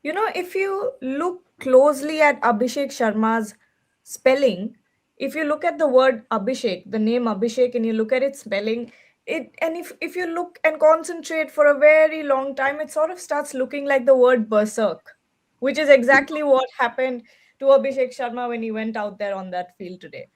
If you look closely at Abhishek Sharma's spelling, if you look at the word Abhishek, the name Abhishek, and you look at its spelling, if you look and concentrate for a very long time, it sort of starts looking like the word berserk, which is exactly what happened to Abhishek Sharma when he went out there on that field today.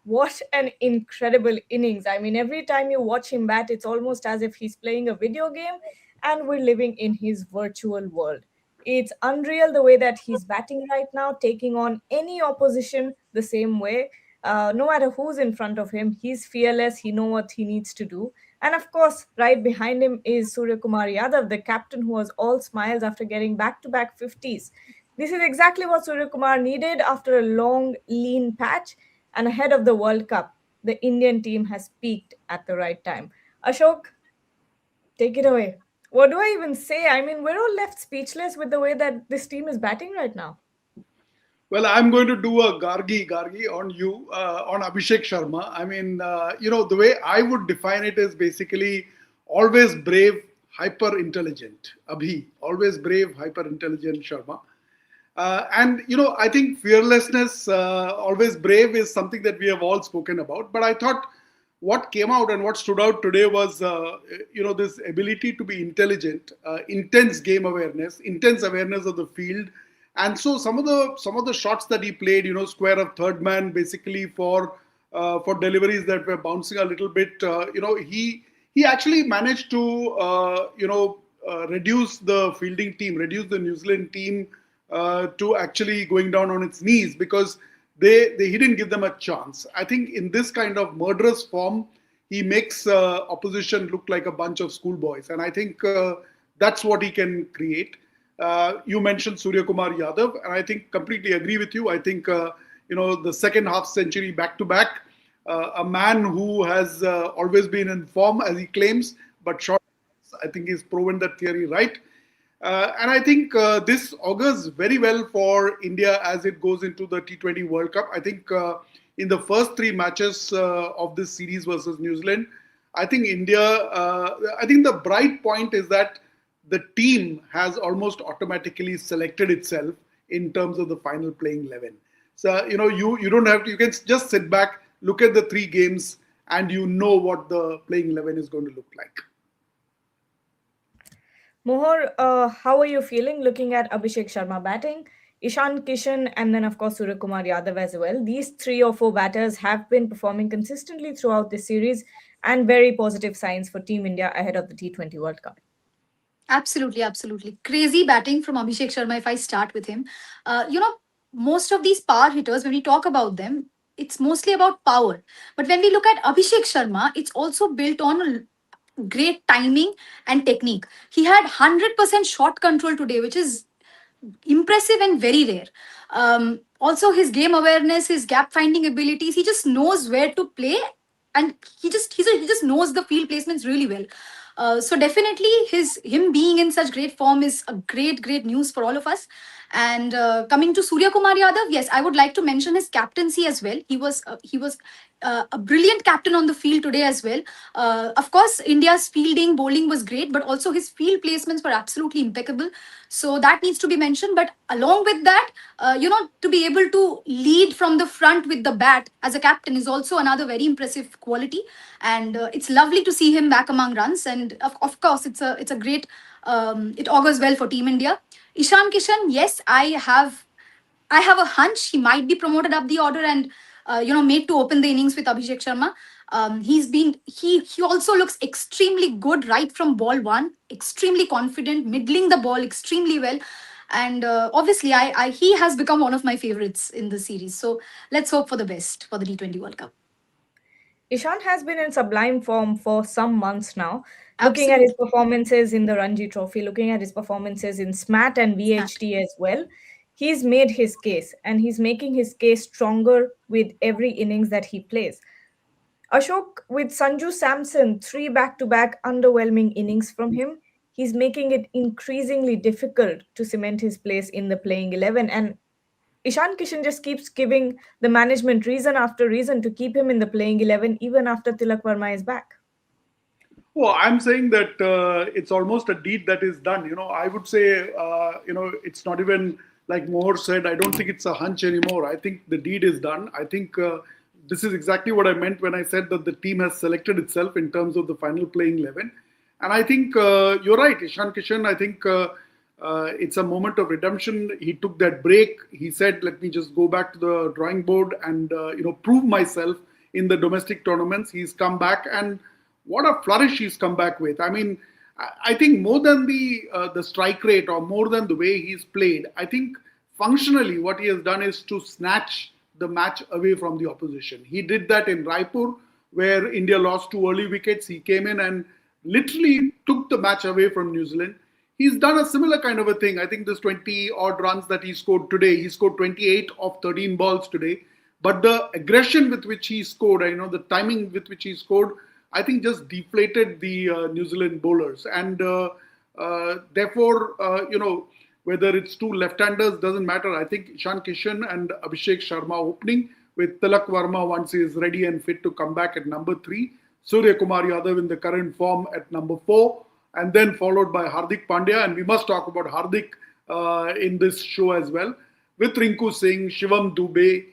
What an incredible innings. I mean, every time you watch him bat, it's almost as if he's playing a video game and we're living in his virtual world. It's unreal the way that he's batting right now, taking on any opposition the same way. No matter who's in front of him, he's fearless. He knows what he needs to do. And of course, right behind him is Surya Kumar Yadav, the captain who was all smiles after getting back-to-back 50s. This is exactly what Surya Kumar needed after a long, lean patch. And ahead of the World Cup, the Indian team has peaked at the right time. Ashok, take it away. What do I even say? I mean, we're all left speechless with the way that this team is batting right now. Well, I'm going to do a gargi on you, on Abhishek Sharma. I mean, the way I would define it is basically always brave, hyper intelligent. Abhi, always brave, hyper intelligent Sharma. I think fearlessness, always brave, is something that we have all spoken about. But I thought what came out and what stood out today was, this ability to be intelligent, intense game awareness, intense awareness of the field. And so some of the shots that he played, square of third man, basically for deliveries that were bouncing a little bit, he actually managed to reduce the fielding team, reduce the New Zealand team to actually going down on its knees, because he didn't give them a chance. I think in this kind of murderous form, he makes opposition look like a bunch of schoolboys, and I think that's what he can create. You mentioned Surya Kumar Yadav, and I think completely agree with you. I think the second half century back to back, a man who has always been in form as he claims, but short. I think he's proven that theory right. And I think this augurs very well for India as it goes into the T20 World Cup. I think in the first three matches of this series versus New Zealand, I think I think the bright point is that the team has almost automatically selected itself in terms of the final playing 11. So, you don't have to, you can just sit back, look at the three games, and you know what the playing 11 is going to look like. Mohor, how are you feeling looking at Abhishek Sharma batting? Ishan Kishan and then, of course, Surya Kumar Yadav as well. These three or four batters have been performing consistently throughout this series and very positive signs for Team India ahead of the T20 World Cup. Absolutely, absolutely. Crazy batting from Abhishek Sharma if I start with him. Most of these power hitters, when we talk about them, it's mostly about power. But when we look at Abhishek Sharma, it's also built on great timing and technique. He had 100% shot control today, which is impressive and very rare. Also, his game awareness, his gap finding abilities, he just knows where to play, and he just knows the field placements really well. So definitely, him being in such great form is a great news for all of us. And coming to Surya Kumar Yadav, yes, I would like to mention his captaincy as well. He was a brilliant captain on the field today as well. Of course, India's fielding, bowling was great, but also his field placements were absolutely impeccable. So that needs to be mentioned. But along with that, to be able to lead from the front with the bat as a captain is also another very impressive quality. And it's lovely to see him back among runs. And of course, it's a great. It augurs well for Team India. Ishan Kishan, yes, I have a hunch he might be promoted up the order and made to open the innings with Abhishek Sharma. He also looks extremely good right from ball one, extremely confident, middling the ball extremely well, and obviously he has become one of my favorites in the series. So let's hope for the best for the T20 World Cup. Ishan has been in sublime form for some months now. Looking at his Absolutely. performances in the Ranji Trophy, looking at his performances in SMAT and VHT as well, he's made his case and he's making his case stronger with every innings that he plays. Ashok, with Sanju Samson, three back to back underwhelming innings from him, he's making it increasingly difficult to cement his place in the playing 11. And Ishan Kishan just keeps giving the management reason after reason to keep him in the playing 11 even after Tilak Verma is back. Oh, I'm saying that it's almost a deed that is done. I would say, it's not even like Mohor said. I don't think it's a hunch anymore. I think the deed is done. I think this is exactly what I meant when I said that the team has selected itself in terms of the final playing 11. And I think you're right, Ishan Kishan. I think it's a moment of redemption. He took that break. He said, "Let me just go back to the drawing board and prove myself in the domestic tournaments." He's come back, and what a flourish he's come back with. I mean, I think more than the strike rate or more than the way he's played, I think functionally what he has done is to snatch the match away from the opposition. He did that in Raipur, where India lost 2 early wickets. He came in and literally took the match away from New Zealand. He's done a similar kind of a thing. I think this 20 odd runs that he scored today, he scored 28 of 13 balls today. But the aggression with which he scored, the timing with which he scored, I think just deflated the New Zealand bowlers. And therefore, whether it's two left-handers doesn't matter. I think Ishan Kishan and Abhishek Sharma opening with Tilak Varma once he is ready and fit to come back at number 3. Surya Kumar Yadav in the current form at number 4. And then followed by Hardik Pandya. And we must talk about Hardik in this show as well. With Rinku Singh, Shivam Dubey,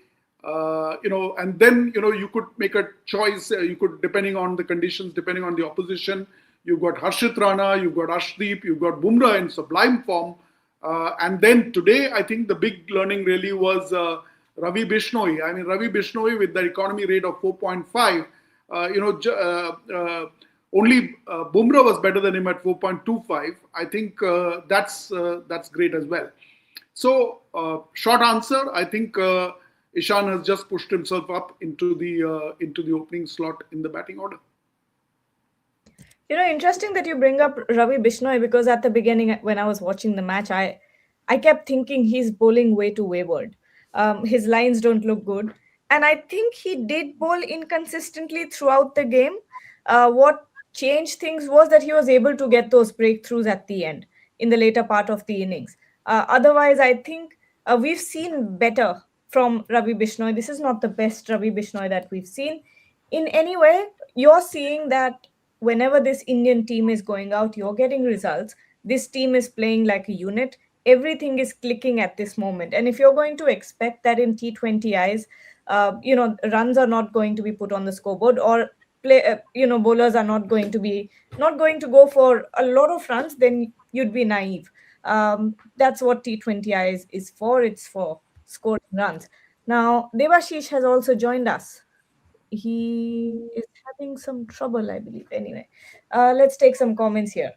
and then, you could make a choice. You could, depending on the conditions, depending on the opposition, you've got Harshit Rana, you've got Ashdeep, you've got Bumrah in sublime form. And then today, I think the big learning really was Ravi Bishnoi. I mean, Ravi Bishnoi with the economy rate of 4.5, only Bumrah was better than him at 4.25. I think that's great as well. So, short answer, I think Ishan has just pushed himself up into the opening slot in the batting order. Interesting that you bring up Ravi Bishnoi, because at the beginning, when I was watching the match, I kept thinking he's bowling way too wayward. His lines don't look good. And I think he did bowl inconsistently throughout the game. What changed things was that he was able to get those breakthroughs at the end, in the later part of the innings. Otherwise, I think we've seen better from Ravi Bishnoi. This is not the best Ravi Bishnoi that we've seen. In any way, you're seeing that whenever this Indian team is going out, you're getting results. This team is playing like a unit. Everything is clicking at this moment. And if you're going to expect that in T20Is, runs are not going to be put on the scoreboard, or bowlers are not going to go for a lot of runs, then you'd be naive. That's what T20I is for. It's for scoring runs. Now, Devashish has also joined us. He is having some trouble, I believe. Anyway, let's take some comments here.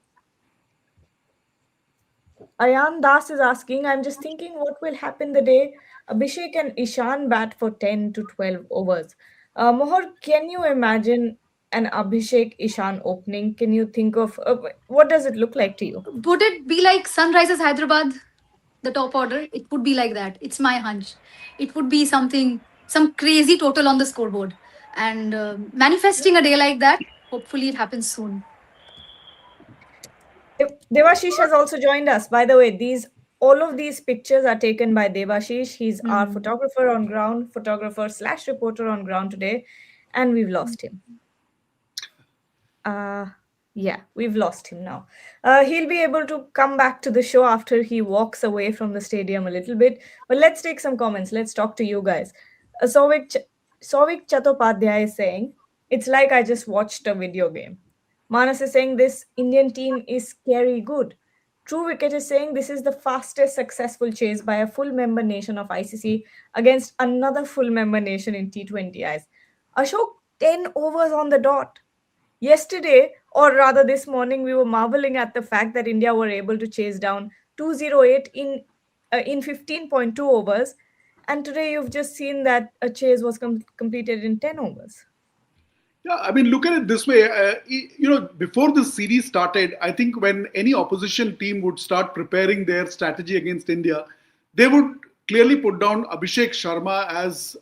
Ayan Das is asking, I'm just thinking what will happen the day Abhishek and Ishan bat for 10 to 12 overs. Mohor, can you imagine an Abhishek Ishan opening? Can you think of what does it look like to you? Would it be like Sunrisers Hyderabad, the top order? It would be like that. It's my hunch. It would be some crazy total on the scoreboard. And manifesting a day like that, hopefully it happens soon. Devashish has also joined us. By the way, all of these pictures are taken by Devashish. He's our photographer on ground, photographer/reporter on ground today, and we've lost him. Yeah, we've lost him now. He'll be able to come back to the show after he walks away from the stadium a little bit. But let's take some comments. Let's talk to you guys. Sovik Chattopadhyay is saying, it's like I just watched a video game. Manas is saying this Indian team is scary good. True Wicket is saying this is the fastest successful chase by a full member nation of ICC against another full member nation in T20Is. Ashok, 10 overs on the dot. Yesterday, or rather this morning, we were marveling at the fact that India were able to chase down 208 in 15.2 overs. And today you've just seen that a chase was completed in 10 overs. Yeah, I mean, look at it this way. Before the series started, I think when any opposition team would start preparing their strategy against India, they would clearly put down Abhishek Sharma as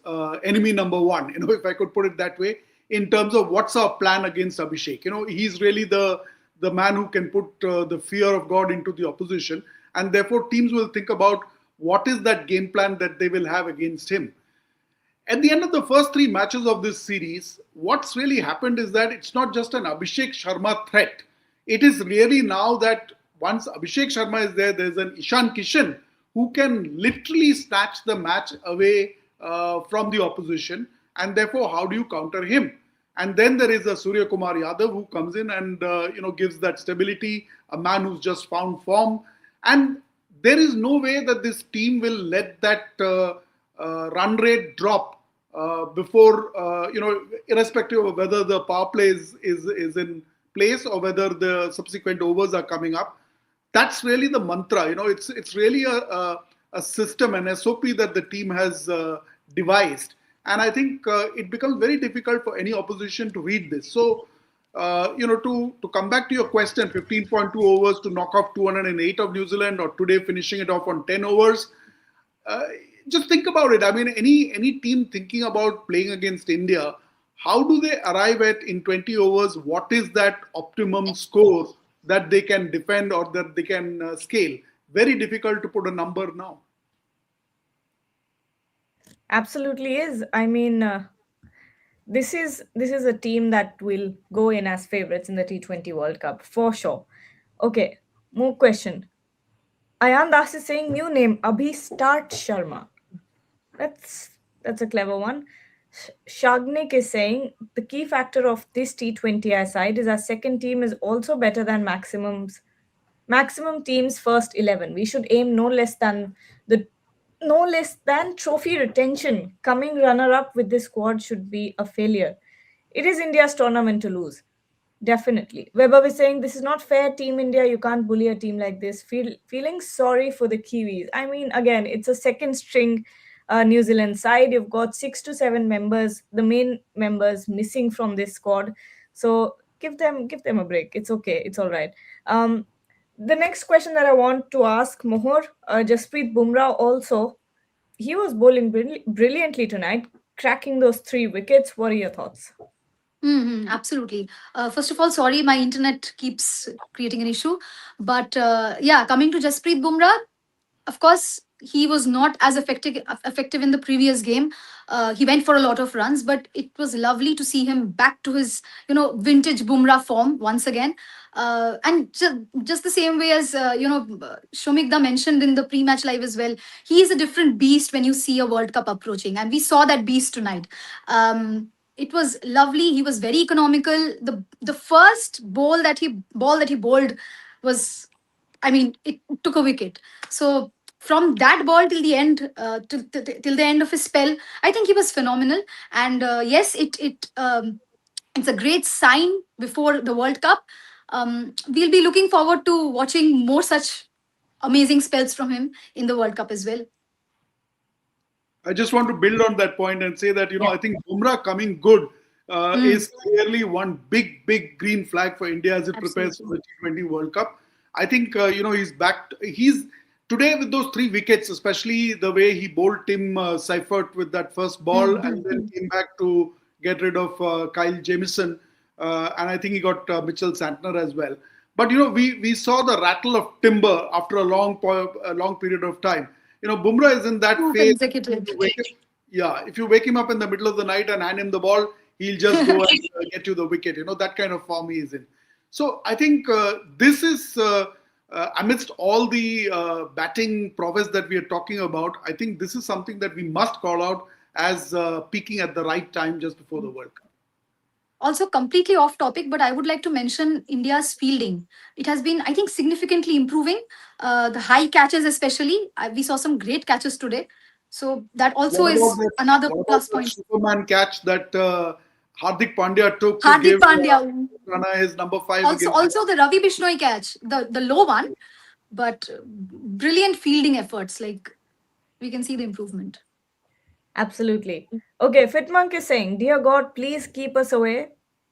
enemy number one, if I could put it that way, in terms of what's our plan against Abhishek. He's really the man who can put the fear of God into the opposition. And therefore, teams will think about what is that game plan that they will have against him. At the end of the first three matches of this series, what's really happened is that it's not just an Abhishek Sharma threat. It is really now that once Abhishek Sharma is there, there's an Ishan Kishan who can literally snatch the match away from the opposition. And therefore, how do you counter him? And then there is a Surya Kumar Yadav who comes in and gives that stability, a man who's just found form. And there is no way that this team will let that run rate drop before irrespective of whether the power play is in place or whether the subsequent overs are coming up. That's really the mantra. It's really a system, an SOP that the team has devised, and I think it becomes very difficult for any opposition to read this. So. To come back to your question, 15.2 overs to knock off 208 of New Zealand, or today finishing it off on 10 overs. Just think about it. I mean, any team thinking about playing against India, how do they arrive at in 20 overs? What is that optimum score that they can defend or that they can scale? Very difficult to put a number now. Absolutely is. I mean, this is a team that will go in as favorites in the T20 World Cup for sure. Okay, more question. Ayan Das is saying new name Abhishek Sharma. That's a clever one. Shagnik is saying the key factor of this T20I side is our second team is also better than maximum team's first 11. We should aim the no less than trophy retention. Coming runner up with this squad should be a failure. It is India's tournament to lose. Definitely. Weber was saying this is not fair, Team India. You can't bully a team like this. Feeling sorry for the Kiwis. I mean, again, it's a second string New Zealand side. You've got 6 to 7 members, the main members missing from this squad. So give them a break. It's okay. It's all right. The next question that I want to ask Mohor, Jasprit Bumrah also, he was bowling brilliantly tonight, cracking those 3 wickets. What are your thoughts? Absolutely. First of all, sorry, my internet keeps creating an issue. But yeah, coming to Jasprit Bumrah, of course, he was not as effective in the previous game. He went for a lot of runs, but it was lovely to see him back to his vintage Bumrah form once again. And just the same way as Shomikda mentioned in the pre-match live as well, he is a different beast when you see a World Cup approaching, and we saw that beast tonight. It was lovely. He was very economical. The first ball that he bowled was, I mean, it took a wicket. So from that ball till the end, till the end of his spell, I think he was phenomenal. And yes, it's a great sign before the World Cup. We'll be looking forward to watching more such amazing spells from him in the World Cup as well. I just want to build on that point and say that, Yeah. I think Bumrah coming good is clearly one big green flag for India as it prepares for the T20 World Cup. I think, he's back. He's today with those 3 wickets, especially the way he bowled Tim Seifert with that first ball and then came back to get rid of Kyle Jamieson. And I think he got Mitchell Santner as well. But, we saw the rattle of timber after a long period of time. Bumrah is in that phase. Consecutive. If you wake him up in the middle of the night and hand him the ball, he'll just go and get you the wicket. That kind of form he is in. So I think this is, amidst all the batting prowess that we are talking about, I think this is something that we must call out as peaking at the right time just before the World Cup. Also, completely off topic, but I would like to mention India's fielding. It has been, I think, significantly improving. The high catches, especially, we saw some great catches today. So that also What is about that, another what plus about that point. Superman catch that Hardik Pandya took to Hardik give Pandya. Rana his number 5 Also the Ravi Bishnoi catch, the low one, but brilliant fielding efforts. Like, we can see the improvement. Absolutely. Okay, Fitmonk is saying, Dear God, please keep us away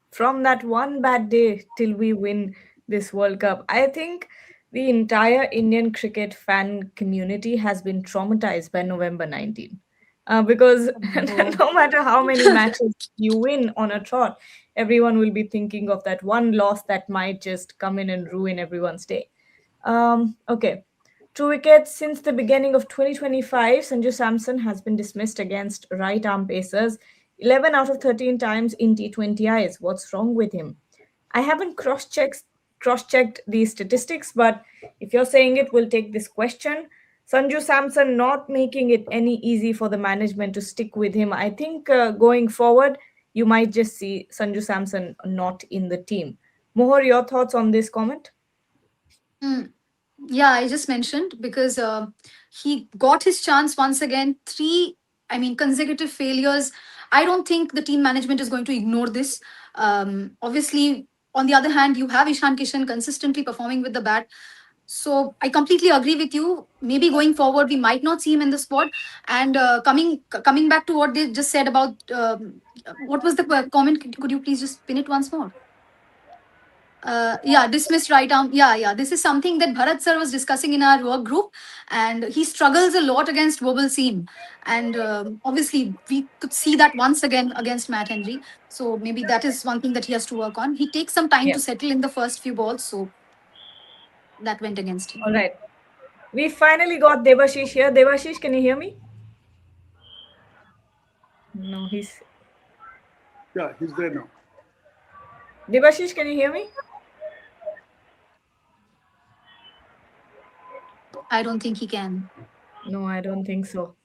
from that one bad day till we win this World Cup. I think the entire Indian cricket fan community has been traumatized by November 19. Because no matter how many matches you win on a trot, everyone will be thinking of that one loss that might just come in and ruin everyone's day. Okay. Two wickets since the beginning of 2025. Sanju Samson has been dismissed against right arm pacers 11 out of 13 times in T20Is. What's wrong with him? I haven't cross checked these statistics, but if you're saying it, we'll take this question. Sanju Samson not making it any easy for the management to stick with him. I think going forward, you might just see Sanju Samson not in the team. Mohor, your thoughts on this comment? Mm. Yeah, I just mentioned because he got his chance once again. Three, I mean, consecutive failures. I don't think the team management is going to ignore this. Obviously, on the other hand, you have Ishan Kishan consistently performing with the bat. So I completely agree with you. Maybe going forward, we might not see him in the squad. And coming back to what they just said about what was the comment? Could you please just pin it once more? Yeah, dismissed right arm. Yeah. This is something that Bharat sir was discussing in our work group, and he struggles a lot against verbal seam. And obviously, we could see that once again against Matt Henry. So maybe that is one thing that he has to work on. He takes some time Yeah. to settle in the first few balls, so that went against him. All right. We finally got Devashish here. Devashish, can you hear me? No, he's. Yeah, he's there now. Devashish, can you hear me? I don't think he can. No, I don't think so.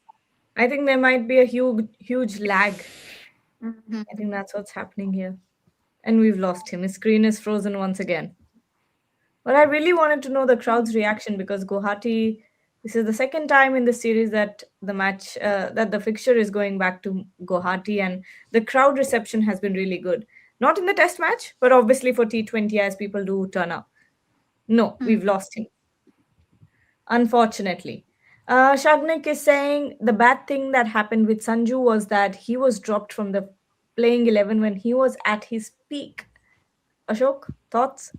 I think there might be a huge lag. Mhm. I think that's what's happening here. And we've lost him. His screen is frozen once again. But I really wanted to know the crowd's reaction because Guwahati, this is the second time in the series that that the fixture is going back to Guwahati, and the crowd reception has been really good. Not in the test match, but obviously for T20 as people do turn up. No, Hmm. we've lost him, unfortunately. Shagnik is saying the bad thing that happened with Sanju was that he was dropped from the playing 11 when he was at his peak. Ashok, thoughts?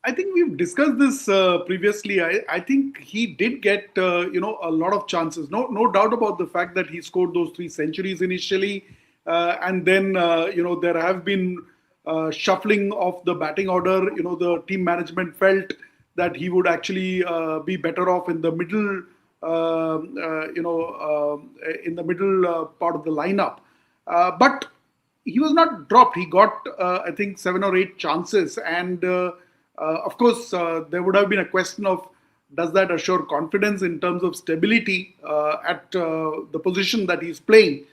I think we've discussed this previously. I think he did get a lot of chances. No doubt about the fact that he scored those three centuries initially, and then there have been shuffling of the batting order. The team management felt that he would actually be better off in the middle, in the middle part of the lineup. But he was not dropped. He got, I think, 7 or 8 chances, and of course, there would have been a question of does that assure confidence in terms of stability at the position that he's playing.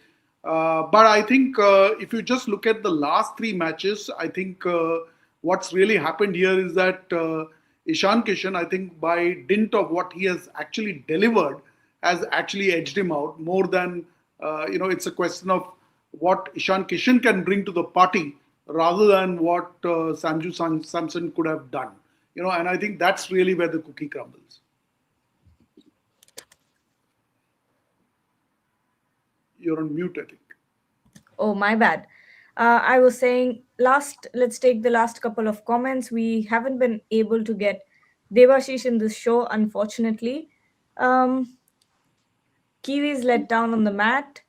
But I think if you just look at the last three matches, I think what's really happened here is that Ishan Kishan, I think, by dint of what he has actually delivered, has actually edged him out more than it's a question of what Ishan Kishan can bring to the party rather than what Sanju Samson could have done. And I think that's really where the cookie crumbles. You're on mute, I think. Oh, my bad. I was saying let's take the last couple of comments. We haven't been able to get Devashish in this show, unfortunately. Um, Kiwis let down on the mat.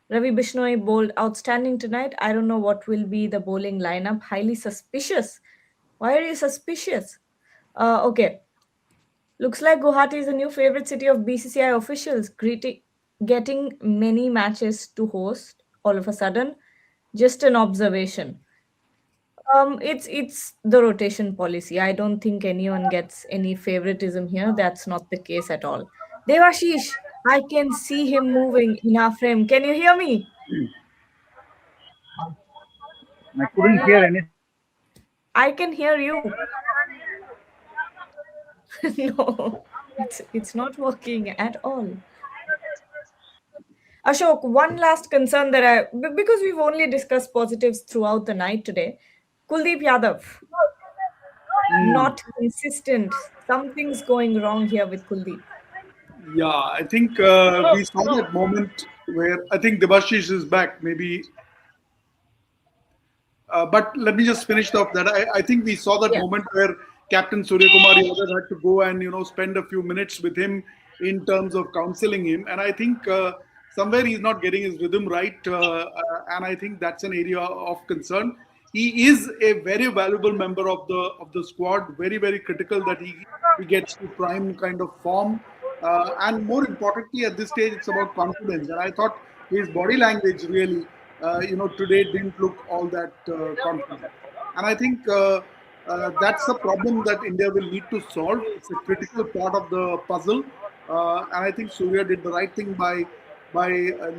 Ravi Bishnoi bowled outstanding tonight. I don't know what will be the bowling lineup. Highly suspicious. Why are you suspicious? Okay. Looks like Guwahati is the new favorite city of BCCI officials, getting many matches to host all of a sudden. Just an observation. It's the rotation policy. I don't think anyone gets any favoritism here. That's not the case at all. Devashish, I can see him moving in our frame. Can you hear me? I couldn't hear anything. I can hear you. No, it's not working at all. Ashok, one last concern that because we've only discussed positives throughout the night today. Kuldeep Yadav, not consistent. Something's going wrong here with Kuldeep. Yeah, I think we saw that moment where I think Debashish is back. Maybe but let me just finish off that. I think we saw that Yeah. moment where Captain Surya Kumar Yadav had to go and spend a few minutes with him in terms of counseling him, and I think somewhere he's not getting his rhythm right, and I think that's an area of concern. he is a very valuable member of the squad. Very very critical that he gets to prime kind of form. And more importantly, at this stage, it's about confidence. And I thought his body language really, today didn't look all that confident. And I think that's the problem that India will need to solve. It's a critical part of the puzzle, and I think Surya did the right thing by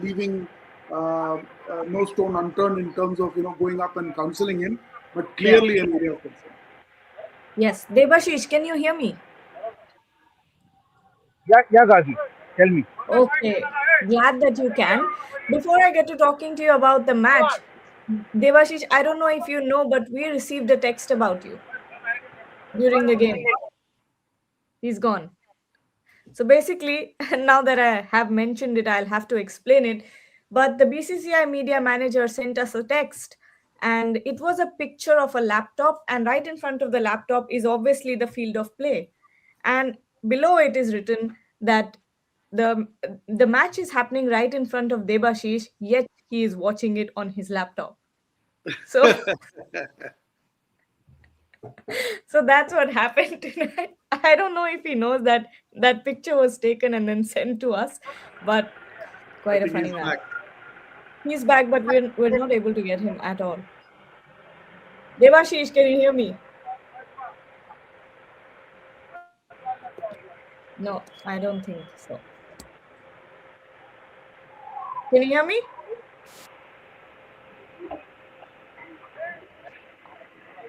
leaving no stone unturned in terms of going up and counseling him, but Yeah. clearly an area of concern. Yes. Debashish, can you hear me? Yeah, Gazi. Tell me. Okay. Glad that you can. Before I get to talking to you about the match, Devashish, I don't know if you know, but we received a text about you during the game. He's gone. So basically, now that I have mentioned it, I'll have to explain it. But the BCCI media manager sent us a text, and it was a picture of a laptop, and right in front of the laptop is obviously the field of play. And below it is written that the the match is happening right in front of Debashish, yet he is watching it on his laptop. So so that's what happened tonight. I don't know if he knows that that picture was taken and then sent to us, but I quite a think funny he's man. back. He's back, but we're not able to get him at all. Devashish, can you hear me? No, I don't think so. Can you hear me?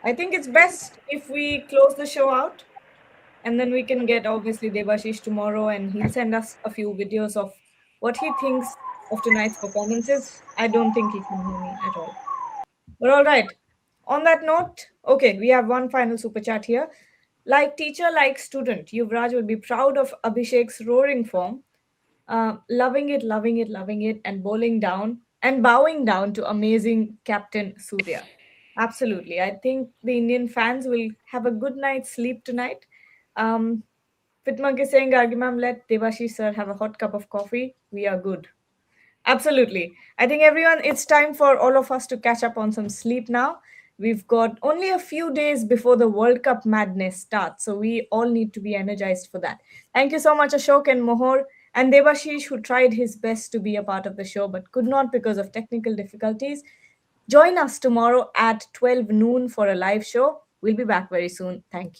I think it's best if we close the show out, and then we can get obviously Devashish tomorrow, and he'll send us a few videos of what he thinks of tonight's performances. I don't think he can hear me at all. But all right. On that note, okay, we have one final super chat here. Like teacher, like student, Yuvraj will be proud of Abhishek's roaring form, loving it, loving it, loving it, and bowling down and bowing down to amazing Captain Surya. Absolutely. I think the Indian fans will have a good night's sleep tonight. Um, Fitmonk is saying, Argimam, let Devashi sir have a hot cup of coffee. We are good. Absolutely. I think everyone, it's time for all of us to catch up on some sleep now. We've got only a few days before the World Cup madness starts, so we all need to be energized for that. Thank you so much, Ashok and Mohor, and Devashish, who tried his best to be a part of the show but could not because of technical difficulties. Join us tomorrow at 12 noon for a live show. We'll be back very soon. Thank you.